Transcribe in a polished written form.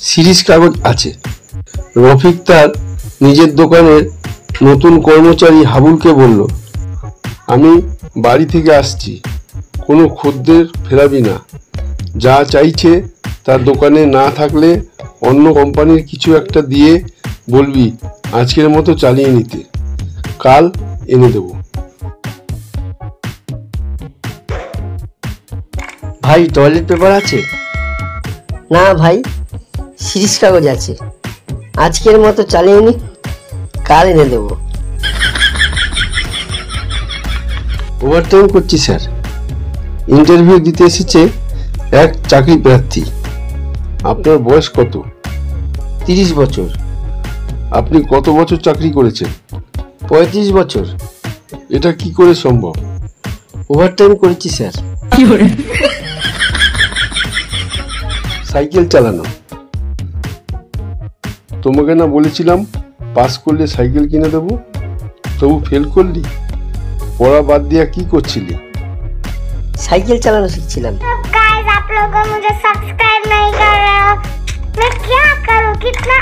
Series কাগজ আছে। রফিক তার নিজের দোকানের নতুন কর্মচারী হাবুলকে বলল, আমি বাড়ি থেকে আসছি, কোনো খদ্দের ফেরাবি না। যা চাইছে তার দোকানে না থাকলে অন্য কোম্পানির কিছু একটা দিয়ে বলবি আজকের মতো চালিয়ে নিতে, কাল এনে দেব। ভাই টয়লেট পেপার আছে? না ভাই, সিরিজ কাগজ আছে, আজকের মতো চালিয়ে নি, কাল এনে দেবো। ওভারটাইম করছি স্যার। ইন্টারভিউ দিতে এসেছে এক চাকরি প্রার্থী। আপনার বয়স কত? 30 বছর। আপনি কত বছর চাকরি করেছেন? 35 বছর। এটা কি করে সম্ভব? ওভারটাইম করেছি স্যার। সাইকেল চালানো। তোমাকে না বলেছিলাম পাস করলে সাইকেল কিনে দেবো, তবু ফেল করলি? পড়া বাদ দিয়া কি করছিলি? साइकिल चलाना सीखছিলাম। गाइस आप लोगों मुझे सब्सक्राइब नहीं कर रहे हो, मैं क्या करूं? कितना